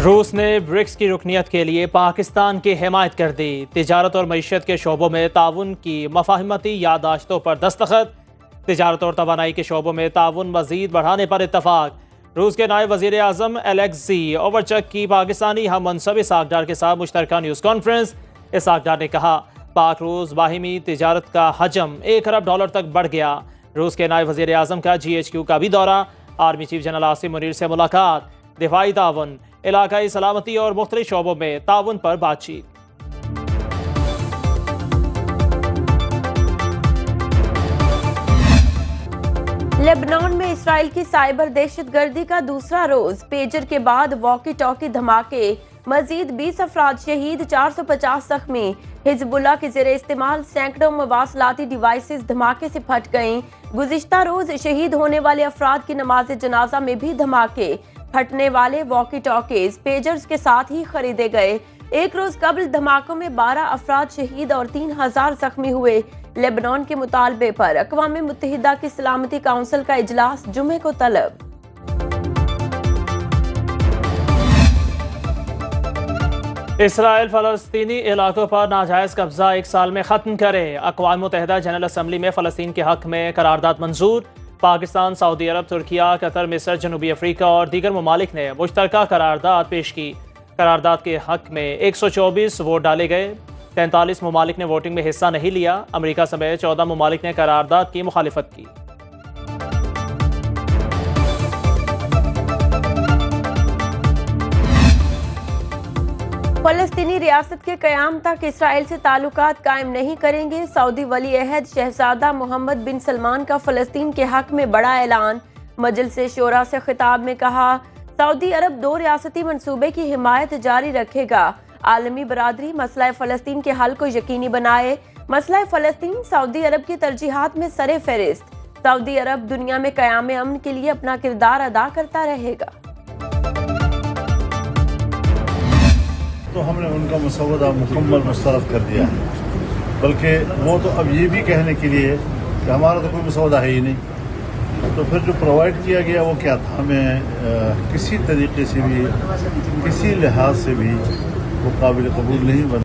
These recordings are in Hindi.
रूस ने ब्रिक्स की रुकनीत के लिए पाकिस्तान की हिमायत कर दी। तिजारत और मईशत के शोबों में ताउन की मफाहिमती यादाश्तों पर दस्तखत। तिजारत और तवानाई के शोबों में ताउन मजीद बढ़ाने पर इत्तफाक। रूस के नायब वजीर आजम एलेक्सी ओवरचक की पाकिस्तानी हम मनसब इसाकडार के साथ मुश्तरका न्यूज़ कॉन्फ्रेंस। इसाकडार ने कहा पाक रूस बाहिमी तिजारत का हजम $1 अरब तक बढ़ गया। रूस के नायब वजीर आजम का GHQ का भी दौरा। Army chief general Asim Munir से मुलाकात। दिफाई ताउन, इलाकाई सलामती और मुख्तलिफ शोबों में ताउन पर बातचीत। लेबनान में इसराइल की साइबर दहशतगर्दी का दूसरा रोज। पेजर के बाद वॉकी टॉकी धमाके, मजीद 20 अफराद शहीद, 450 जख्मी। हिजबुल्लाह के जेर इस्तेमाल सैकड़ों मवासलाती डिवाइसेस धमाके से फट गईं। गुज़िश्ता रोज शहीद होने वाले अफराद की नमाज जनाजा में भी धमाके। फटने वाले वॉकी टॉकीज पेजर्स के साथ ही खरीदे गए। एक रोज कबल धमाकों में 12 अफराद शहीद और 3000 जख्मी हुए। लेबनान के मुतालबे पर अक़वाम मुत्तहिदा की सलामती काउंसिल का इजलास जुमे को तलब। इसराइल फ़लस्तीनी इलाकों पर नाजायज़ कब्जा 1 साल में ख़त्म करे। अक़वाम मुत्तहिदा जनरल असम्बली में फ़लस्तीन के हक़ में करारदाद मंजूर। पाकिस्तान, सऊदी अरब, तुर्किया, कतर, मिस्र, जनूबी अफ्रीका और दीगर ममालिक ने मुश्तरका करारदाद पेश की। करारदाद के हक़ में 124 वोट डाले गए। 43 ममालिक ने वोटिंग में हिस्सा नहीं लिया। अमरीका समेत 14 ममालिक ने करारदाद की मुखालिफत की। फ़लस्तीनी रियासत के क़याम तक इसराइल से ताल्लुकात कायम नहीं करेंगे। सऊदी वली अहद शहजादा मोहम्मद बिन सलमान का फ़लस्तीन के हक़ में बड़ा ऐलान। मजलिस शोरा से खिताब में कहा सऊदी अरब 2 रियासती मंसूबे की हिमायत जारी रखेगा। आलमी बरादरी मसला फ़लस्तीन के हल को यकीनी बनाए। मसला फ़लस्तीन सऊदी अरब की तरजीहात में सरे फहरिस्त। सऊदी अरब दुनिया में क़याम अमन के लिए अपना किरदार अदा करता रहेगा। तो हमने उनका मसौदा मुकम्मल मुस्तरद कर दिया है, बल्कि वो तो अब ये भी कहने के लिए कि हमारा तो कोई मसौदा है ही नहीं। तो फिर जो प्रोवाइड किया गया वो क्या था, हमें किसी तरीके से भी किसी लिहाज से भी वो काबिल कबूल नहीं बना।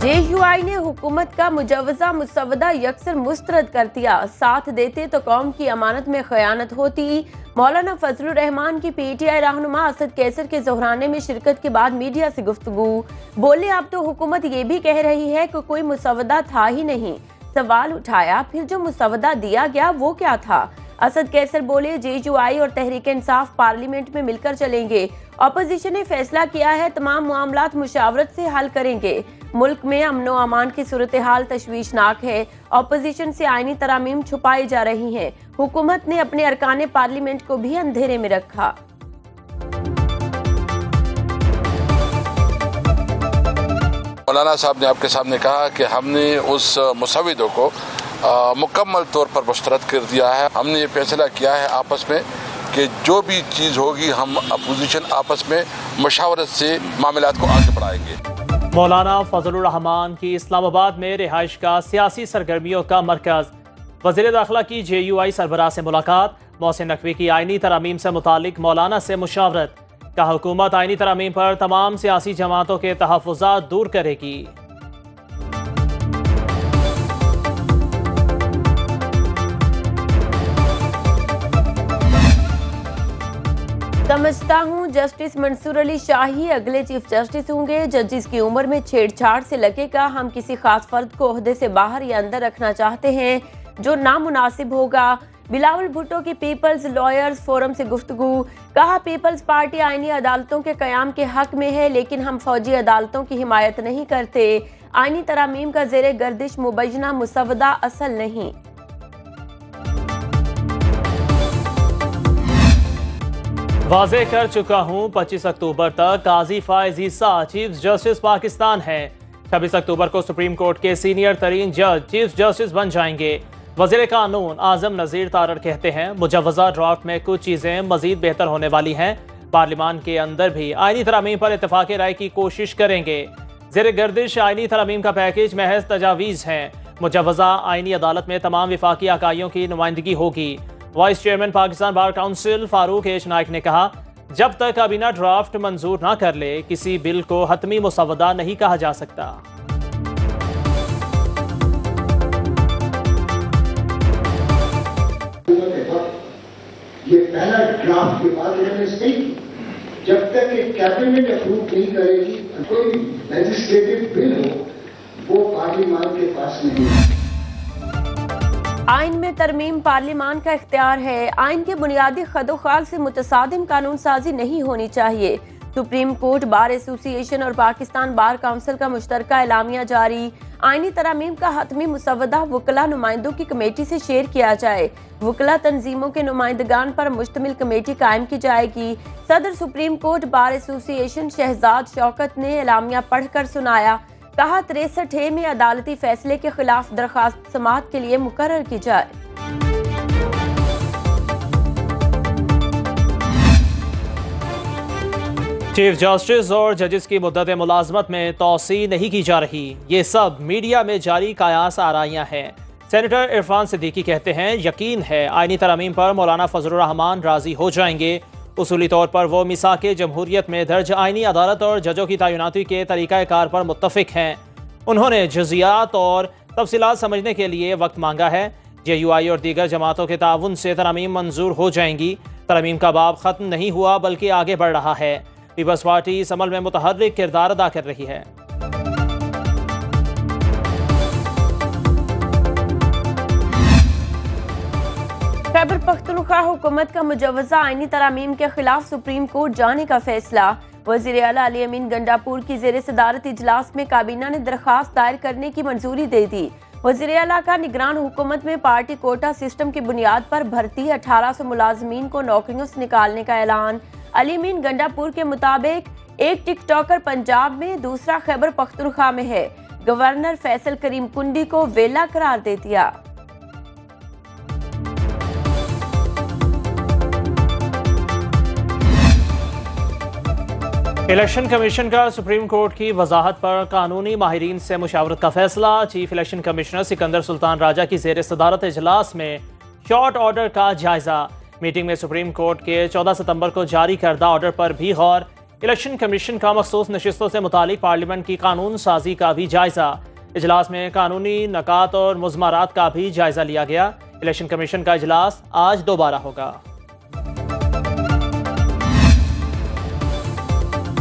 JUI ने हुकूमत का मुजवजा मुसवदा यकसर मुस्तरद कर दिया। साथ देते तो कौम की अमानत में खयानत होती। मौलाना फजलुर रहमान की PTI रहनुमा असद कैसर के ज़ोहराने में शिरकत के बाद मीडिया से गुफ्तगू। बोले अब तो हुकूमत ये भी कह रही है कि कोई मुसवदा था ही नहीं। सवाल उठाया फिर जो मुसवदा दिया गया वो क्या था। असद कैसर बोले JUI और तहरीक इंसाफ पार्लियामेंट में मिलकर चलेंगे। अपोजिशन ने फैसला किया है तमाम मामलात मुशावरत से हल करेंगे। मुल्क में अमन व अमान की सूरत हाल तशवीशनाक है। अपोजिशन से आईनी तरामीम छुपाई जा रही हैं। हुकूमत ने अपने अरकान पार्लियामेंट को भी अंधेरे में रखा। मौलाना साहब ने आपके सामने कहा कि हमने उस मुसविदों को मुकम्मल तौर पर मुस्तरद कर दिया है। हमने ये फैसला किया है आपस में कि जो भी चीज़ होगी हम अपोजिशन आपस में मशावरत से मामलात को आगे बढ़ाएंगे। मौलाना फजलुर रहमान की इस्लामाबाद में रिहाइश का सियासी सरगर्मियों का मरकज। वज़ीर दाखिला की JUI सरबराह से मुलाकात। मोहसिन नकवी की आईनी तरामीम से मुतालिक मौलाना से मुशावरत। कहा हुकूमत आईनी तरामीम पर तमाम सियासी जमातों के तहफ़्फ़ुज़ात दूर करेगी। समझता हूँ जस्टिस मंसूर अली शाही अगले चीफ जस्टिस होंगे। जजिस की उम्र में छेड़छाड़ से लगेगा हम किसी खास फर्द को ओहदे से बाहर या अंदर रखना चाहते हैं जो नामुनासिब होगा। बिलावल भुट्टो की पीपल्स लॉयर्स फोरम से गुफ्तगू। कहा पीपल्स पार्टी आईनी अदालतों के क़याम के हक में है लेकिन हम फौजी अदालतों की हिमायत नहीं करते। आईनी तरामीम का ज़ेरे गर्दिश मुबैना मुसवदा असल नहीं। वाज़े कर चुका हूँ 25 अक्टूबर तक काजी फायज ईसा चीफ जस्टिस पाकिस्तान हैं। 26 अक्टूबर को सुप्रीम कोर्ट के सीनियर तरीन जज चीफ जस्टिस बन जाएंगे। वज़ीर कानून आज़म नज़ीर तारड़ कहते हैं मुजवज़ा ड्राफ्ट में कुछ चीज़ें मज़ीद बेहतर होने वाली हैं। पार्लियामान के अंदर भी आईनी तरामीम पर इत्तफ़ाक़ राय की कोशिश करेंगे। ज़ेर गर्दिश आईनी तरामीम का पैकेज महज तजावीज़ हैं। मुजवज़ा आईनी अदालत में तमाम विफाकी अकाइयों की नुमाइंदगी होगी। Vice chairman Pakistan bar council Farooq H Naik ने कहा जब तक काबीना ड्राफ्ट मंजूर ना कर ले, किसी बिल को हतमी मुसवदा नहीं कहा जा सकता। ये पहला ड्राफ्ट के बाद उन्होंने स्टे की। जब तक एक कैबिनेट अप्रूव नहीं करेगी, कोई लेजिस्लेटिव बिल हो वो पार्लियामेंट के पास नहीं है। आइन में तरमीम पार्लियामान का इख्तियार है। आइन के बुनियादी खदोखाल से मुतसादिम कानून साजी नहीं होनी चाहिए। सुप्रीम कोर्ट, बार एसोसिएशन और पाकिस्तान बार काउंसिल का मुश्तरका एलामिया जारी। आइनी तरमीम का हतमी मुसवदा वकला नुमाइंदों की कमेटी से शेयर किया जाए। वकला तंजीमों के नुमाइंदगान पर मुश्तमिल कमेटी कायम की जाएगी। सदर supreme court bar association Shahzad Shaukat ने एलामिया पढ़कर सुनाया। कहा 63 में अदालती फैसले के खिलाफ दरखास्त समाअत के लिए मुकर्रर की जाए। चीफ जस्टिस और जजेस की मुद्दत मुलाजमत में तोसी नहीं की जा रही। ये सब मीडिया में जारी कायास आराइयां हैं। सेनेटर इरफान सिद्दीकी कहते हैं, यकीन है आइनी तरमीम पर मौलाना फजलुर रहमान राजी हो जाएंगे। उसूली तौर पर वो मिसाके जमहूरियत में दर्ज आइनी अदालत और जजों की तैनाती के तरीक़ाकार पर मुत्तफिक हैं। उन्होंने जज़ियात और तफसीलात समझने के लिए वक्त मांगा है। JUI और दीगर जमातों के ताउन से तरमीम मंजूर हो जाएंगी। तरमीम का बाब ख़त्म नहीं हुआ बल्कि आगे बढ़ रहा है। पीपल्स पार्टी इस अमल में मुतहर्रिक किरदार अदा कर रही है। खैबर पख्तूनख्वा हुकूमत का मुजव्वज़ा आइनी तरामीम के खिलाफ सुप्रीम कोर्ट जाने का फैसला। वज़ीर आला अली अमीन गंडापुर की ज़ेर सदारत इजलास में काबीना ने दरख्वास्त दायर करने की मंजूरी दे दी। वज़ीर आला का निगरान हुकूमत में पार्टी कोटा सिस्टम की बुनियाद पर भर्ती 1800 मुलाजमीन को नौकरियों से निकालने का ऐलान। अली अमीन गंडापुर के मुताबिक एक टिकटॉकर पंजाब में, दूसरा खैबर पख्तूनख्वा में है। गवर्नर फैसल करीम कुंडी को वेला करार दे दिया। इलेक्शन कमीशन का सुप्रीम कोर्ट की वजाहत पर कानूनी माहिरीन से मुशावरत का फैसला। Chief election commissioner Sikandar Sultan Raja की ज़ेर सदारत इजलास में शॉर्ट ऑर्डर का जायजा। मीटिंग में सुप्रीम कोर्ट के 14 सितंबर को जारी करदा ऑर्डर पर भी गौर। इलेक्शन कमीशन का मखसूस नशिस्तों से मुतालिक पार्लियामेंट की कानून साजी का भी जायजा। इजलास में कानूनी नकात और मुज़मरात का भी जायजा लिया गया। इलेक्शन कमीशन का इजलास आज दोबारा होगा।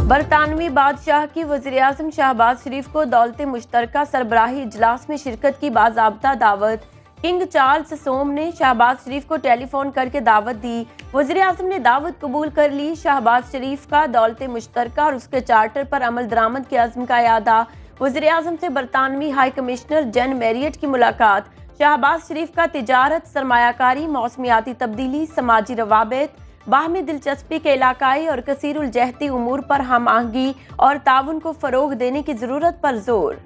बरतानवी बादशाह की वज़ीर-ए-आज़म शहबाज शरीफ को दौलत मुश्तरका सरबराही इजलास में शिरकत की बाज़ाब्ता दावत। किंग चार्ल्स सोम ने शहबाज शरीफ को टेलीफोन करके दावत दी। वज़ीर-ए-आज़म ने दावत कबूल कर ली। शहबाज शरीफ का दौलत मुश्तरका और उसके चार्टर पर अमल दरामद के अज़्म का यादा। वज़ीर-ए-आज़म से बरतानवी हाई कमिश्नर जन मैरियट की मुलाकात। शहबाज शरीफ का तिजारत, सरमायाकारी, मौसमियाती तब्दीली, समाजी रवाबित, बाहमी दिलचस्पी के इलाकाई और कसीरुल जहती उमूर पर हम आहंगी और ताउन को फ़रोग देने की ज़रूरत पर जोर।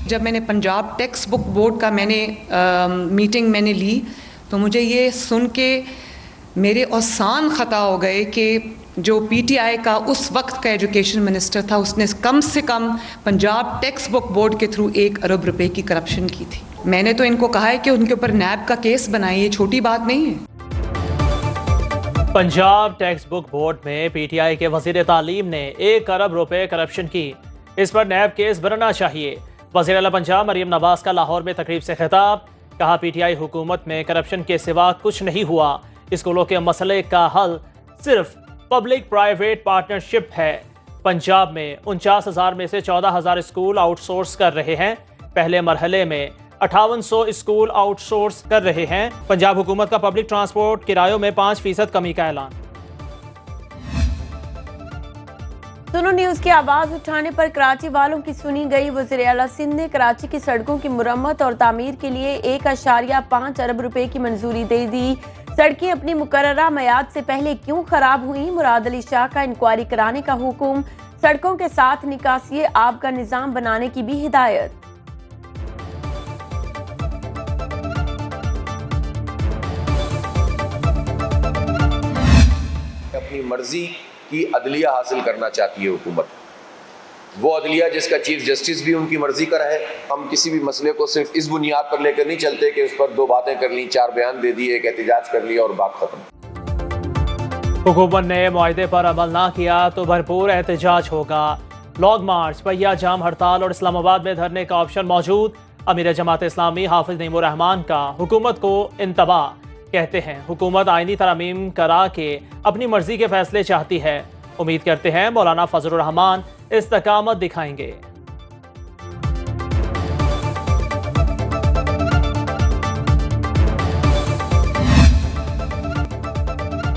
जब मैंने पंजाब टेक्स्ट बुक बोर्ड का मीटिंग मैंने ली तो मुझे ये सुन के मेरे औसान ख़ता हो गए कि जो PTI का उस वक्त का एजुकेशन मिनिस्टर था उसने कम से कम पंजाब टेक्स्ट बुक बोर्ड के थ्रू 1 अरब रुपए की करप्शन की थी। मैंने तो इनको कहा है कि उनके ऊपर नैब का केस बनाए, ये छोटी बात नहीं है। पंजाब टेक्स्ट बुक बोर्ड में PTI के वज़ीर तालीम ने 1 अरब रुपए करप्शन की। इस पर नैब केस बनना चाहिए। वज़ीर आला पंजाब मरियम नवाज का लाहौर में तकरीब से खिताब। कहा PTI हुकूमत में करप्शन के सिवा कुछ नहीं हुआ। स्कूलों के मसले का हल सिर्फ पब्लिक प्राइवेट पार्टनरशिप है। पंजाब में 49,000 में से 14,000 स्कूल आउटसोर्स कर रहे हैं। पहले मरहले में 5800 स्कूल आउटसोर्स कर रहे हैं। पंजाब हुकूमत का पब्लिक ट्रांसपोर्ट किरायों में 5% कमी का ऐलान। सुनो न्यूज़ की आवाज़ उठाने पर कराची वालों की सुनी गई। वज़ीर आला सिंध ने कराची की सड़कों की मुरम्मत और तामीर के लिए 1.5 अरब रुपए की मंजूरी दे दी। सड़कें अपनी मुकर्ररा मियाद से पहले क्यों खराब हुई? मुराद अली शाह का इंक्वायरी कराने का हुक्म। सड़कों के साथ निकासी आब का निज़ाम बनाने की भी हिदायत। अपनी मर्जी की अदलिया हासिल करना चाहती है हुकूमत। वो अदलिया जिसका चीफ जस्टिस भी उनकी मर्जी का रहे। हम किसी भी मसले को सिर्फ इस बुनियाद पर लेकर नहीं चलते कि उस पर 2 बातें कर ली, 4 बयान दे दिए, एक एहतिजाज कर लिया और बात खत्म। हुकूमत ने मुआहदे पर अमल ना किया तो भरपूर एहतजाज होगा। लॉन्ग मार्च, पहिया जाम हड़ताल और इस्लामाबाद में धरने का ऑप्शन मौजूद। अमीर जमात इस्लामी हाफिज नईमुर रहमान का हुकूमत को इंतबाह कहते हैं। हुकूमत आईनी तरमीम करा के अपनी मर्जी के फैसले चाहती है। उम्मीद करते हैं मौलाना फजलुर रहमान इस्तकामत दिखाएंगे।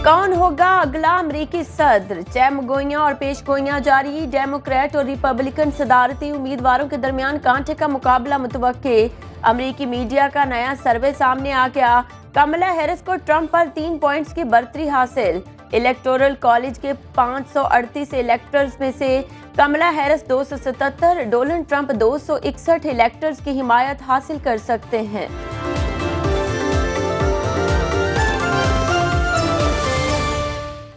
कौन होगा अगला अमरीकी सदर? जयमगोइयां और पेशगोइयां जारी। डेमोक्रेट और रिपब्लिकन सदारती उम्मीदवारों के दरमियान कांटे का मुकाबला मुतवक्के। अमरीकी मीडिया का नया सर्वे सामने आ गया। कमला हैरिस को ट्रंप पर 3 पॉइंट्स की बढ़तरी हासिल। इलेक्टोरल कॉलेज के 538 इलेक्टर्स में से कमला हैरिस 277, डोनाल्ड ट्रंप 261 इलेक्टर्स की हिमायत हासिल कर सकते हैं।